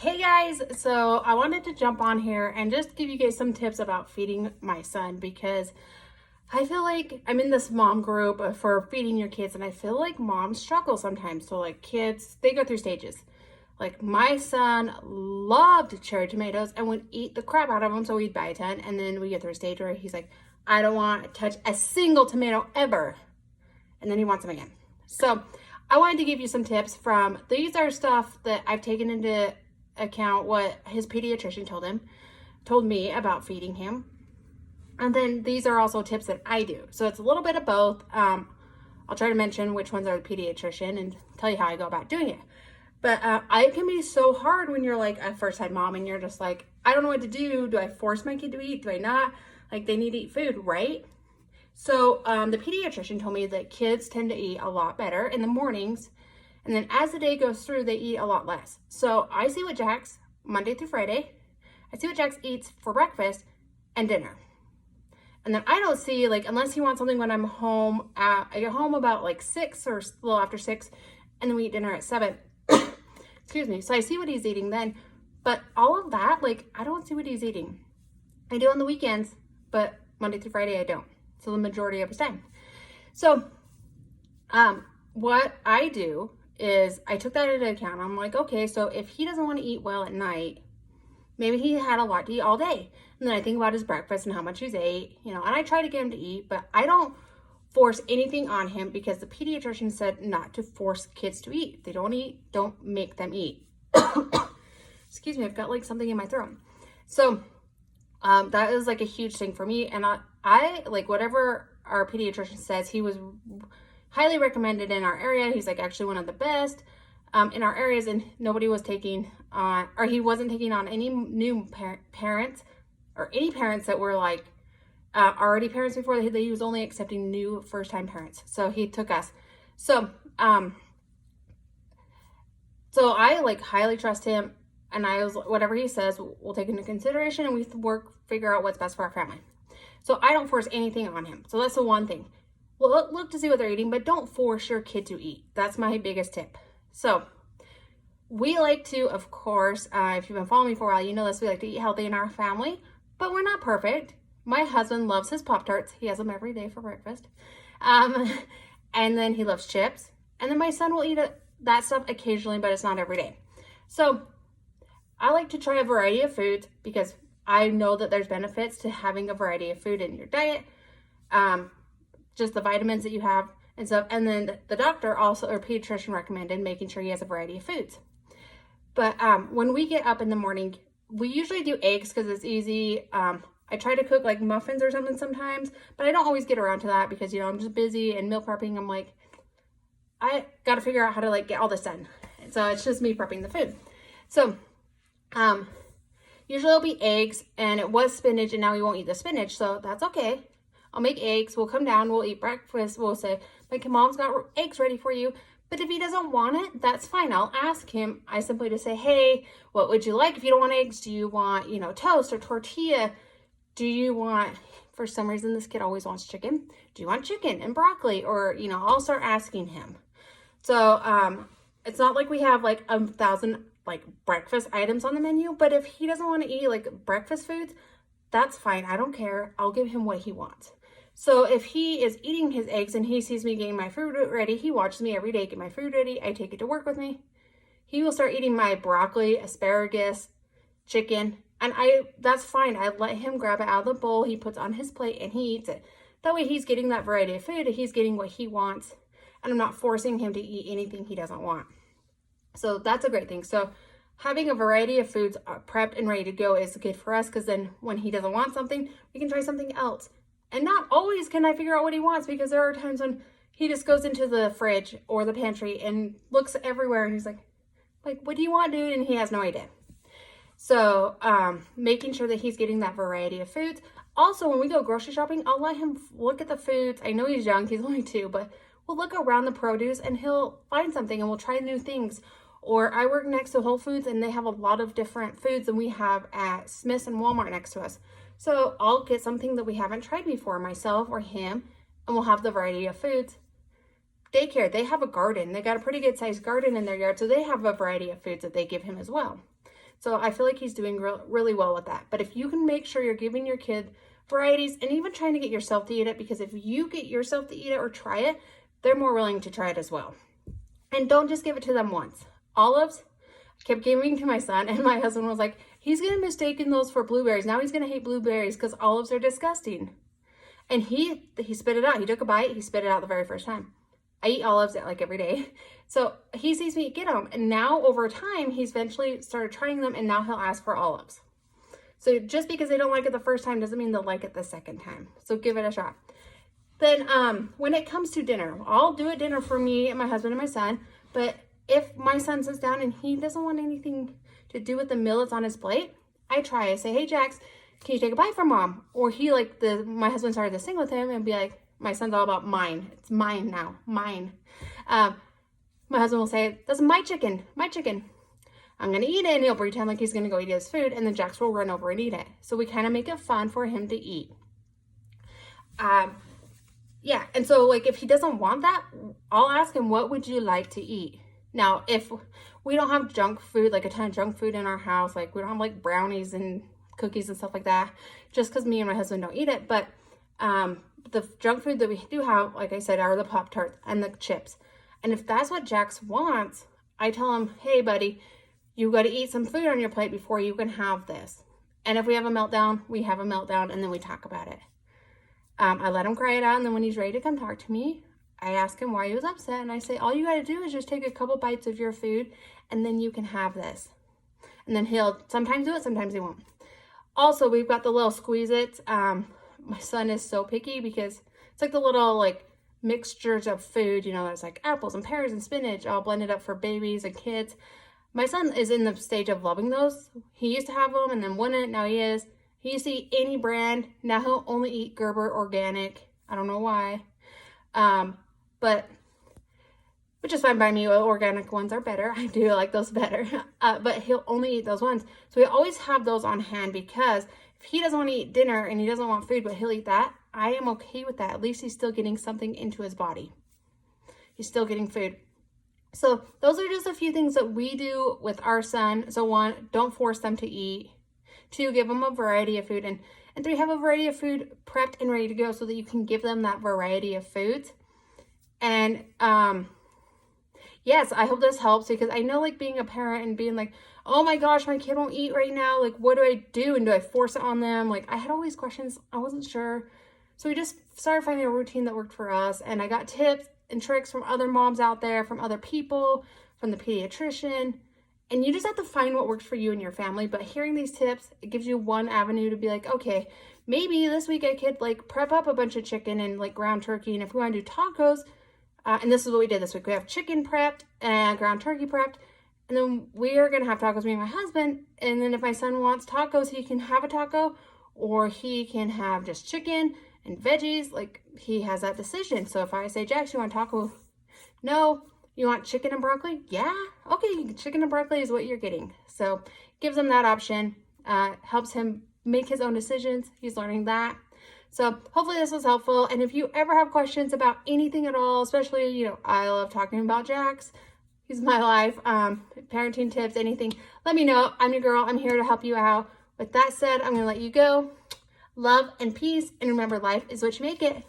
Hey guys, so I wanted to jump on here and just give you guys some tips about feeding my son because I feel like I'm in this mom group for feeding your kids and I feel like moms struggle sometimes. So like kids, they go through stages. Like my son loved cherry tomatoes and would eat the crap out of them, so we'd buy a ton, and then we get through a stage where he's like, I don't want to touch a single tomato ever. And then he wants them again. So I wanted to give you some tips from, these are stuff that I've taken into account what his pediatrician told me about feeding him. And then these are also tips that I do. So it's a little bit of both. I'll try to mention which ones are the pediatrician and tell you how I go about doing it. But it can be so hard when you're like a first-time mom and you're just like, I don't know what to do. Do I force my kid to eat? Do I not? Like, they need to eat food, right? So the pediatrician told me that kids tend to eat a lot better in the mornings. And then as the day goes through, they eat a lot less. So I see what Jax, Monday through Friday, I see what Jax eats for breakfast and dinner. And then I don't see, like, unless he wants something when I'm home, I get home about like 6 or a little after 6, and then we eat dinner at 7. Excuse me. So I see what he's eating then. But all of that, like, I don't see what he's eating. I do on the weekends, but Monday through Friday, I don't. So the majority of his time. So what I do is I took that into account. I'm like, okay, so if he doesn't want to eat well at night, maybe he had a lot to eat all day. And then I think about his breakfast and how much he's ate, and I try to get him to eat, but I don't force anything on him because the pediatrician said not to force kids to eat. If they don't eat, don't make them eat. Excuse me, I've got like something in my throat. So that is like a huge thing for me. And I like whatever our pediatrician says. He was highly recommended in our area. He's like actually one of the best in our areas, and nobody was taking on, or he wasn't taking on any new parents or any parents that were like already parents before. He was only accepting new first-time parents. So he took us. So I like highly trust him, and I was, whatever he says, we'll take into consideration, and we figure out what's best for our family. So I don't force anything on him. So that's the one thing. Well, look to see what they're eating, but don't force your kid to eat. That's my biggest tip. So we like to, of course, if you've been following me for a while, you know this, we like to eat healthy in our family, but we're not perfect. My husband loves his Pop-Tarts. He has them every day for breakfast. And then he loves chips. And then my son will eat that stuff occasionally, but it's not every day. So I like to try a variety of foods because I know that there's benefits to having a variety of food in your diet. Just the vitamins that you have and stuff. And then the doctor also, or pediatrician, recommended making sure he has a variety of foods. But when we get up in the morning, we usually do eggs because it's easy. I try to cook like muffins or something sometimes, but I don't always get around to that because, I'm just busy and meal prepping. I'm like, I got to figure out how to like get all this done. And so it's just me prepping the food. So usually it'll be eggs, and it was spinach, and now we won't eat the spinach. So that's okay. I'll make eggs. We'll come down. We'll eat breakfast. We'll say, like, mom's got eggs ready for you. But if he doesn't want it, that's fine. I'll ask him. I simply just say, hey, what would you like if you don't want eggs? Do you want, toast or tortilla? Do you want, for some reason, this kid always wants chicken. Do you want chicken and broccoli? Or, I'll start asking him. So it's not like we have like 1,000 like breakfast items on the menu. But if he doesn't want to eat like breakfast foods, that's fine. I don't care. I'll give him what he wants. So if he is eating his eggs and he sees me getting my food ready, he watches me every day get my food ready. I take it to work with me. He will start eating my broccoli, asparagus, chicken, and that's fine. I let him grab it out of the bowl he puts on his plate and he eats it. That way he's getting that variety of food. He's getting what he wants, and I'm not forcing him to eat anything he doesn't want. So that's a great thing. So having a variety of foods prepped and ready to go is good for us, because then when he doesn't want something, we can try something else. And not always can I figure out what he wants, because there are times when he just goes into the fridge or the pantry and looks everywhere and he's like, what do you want, dude? And he has no idea. So making sure that he's getting that variety of foods. Also, when we go grocery shopping, I'll let him look at the foods. I know he's young, he's only 2, but we'll look around the produce and he'll find something and we'll try new things. Or I work next to Whole Foods and they have a lot of different foods than we have at Smith's and Walmart next to us. So I'll get something that we haven't tried before, myself or him, and we'll have the variety of foods. Daycare, they have a garden. They got a pretty good sized garden in their yard, so they have a variety of foods that they give him as well. So I feel like he's doing really well with that. But if you can make sure you're giving your kid varieties and even trying to get yourself to eat it, because if you get yourself to eat it or try it, they're more willing to try it as well. And don't just give it to them once. Olives, I kept giving to my son, and my husband was like, he's going to mistake those for blueberries. Now he's going to hate blueberries because olives are disgusting. And he spit it out. He took a bite. He spit it out the very first time. I eat olives like every day. So he sees me get them. And now over time, he's eventually started trying them, and now he'll ask for olives. So just because they don't like it the first time doesn't mean they'll like it the second time. So give it a shot. Then when it comes to dinner, I'll do a dinner for me and my husband and my son. But if my son sits down and he doesn't want anything to do with the meal that's on his plate, I say, hey, Jax, can you take a bite from mom? Or my husband started to sing with him and be like, my son's all about mine. It's mine now, mine. My husband will say, that's my chicken, my chicken. I'm going to eat it, and he'll pretend like he's going to go eat his food, and then Jax will run over and eat it. So we kind of make it fun for him to eat. Yeah, and so like if he doesn't want that, I'll ask him, what would you like to eat? Now, if we don't have junk food, like a ton of junk food in our house, like we don't have like brownies and cookies and stuff like that, just because me and my husband don't eat it, but the junk food that we do have, like I said, are the Pop-Tarts and the chips. And if that's what Jax wants, I tell him, hey, buddy, you got to eat some food on your plate before you can have this. And if we have a meltdown, we have a meltdown, and then we talk about it. I let him cry it out, and then when he's ready to come talk to me, I ask him why he was upset, and I say, all you got to do is just take a couple bites of your food, and then you can have this. And then he'll sometimes do it, sometimes he won't. Also, we've got the little Squeeze-Its. My son is so picky because it's like the little like mixtures of food, you know, there's like apples and pears and spinach all blended up for babies and kids. My son is in the stage of loving those. He used to have them and then wouldn't. Now he is. He used to eat any brand. Now he'll only eat Gerber organic. I don't know why. But which is fine by me. Organic ones are better. I do like those better. But he'll only eat those ones. So we always have those on hand, because if he doesn't want to eat dinner and he doesn't want food, but he'll eat that, I am okay with that. At least he's still getting something into his body. He's still getting food. So those are just a few things that we do with our son. So 1, don't force them to eat. 2, give them a variety of food. And 3, have a variety of food prepped and ready to go so that you can give them that variety of foods. And yes, I hope this helps, because I know like being a parent and being like, oh my gosh, my kid won't eat right now. Like, what do I do? And do I force it on them? Like, I had all these questions. I wasn't sure. So we just started finding a routine that worked for us. And I got tips and tricks from other moms out there, from other people, from the pediatrician. And you just have to find what works for you and your family. But hearing these tips, it gives you one avenue to be like, okay, maybe this week I could like prep up a bunch of chicken and like ground turkey. And if we want to do tacos, and this is what we did this week. We have chicken prepped and ground turkey prepped. And then we are going to have tacos, me and my husband. And then if my son wants tacos, he can have a taco, or he can have just chicken and veggies. Like, he has that decision. So if I say, Jax, you want taco? No. You want chicken and broccoli? Yeah. Okay, chicken and broccoli is what you're getting. So gives him that option. Helps him make his own decisions. He's learning that. So hopefully this was helpful. And if you ever have questions about anything at all, especially, you know, I love talking about Jax. He's my life. Parenting tips, anything, let me know. I'm your girl. I'm here to help you out. With that said, I'm going to let you go. Love and peace. And remember, life is what you make it.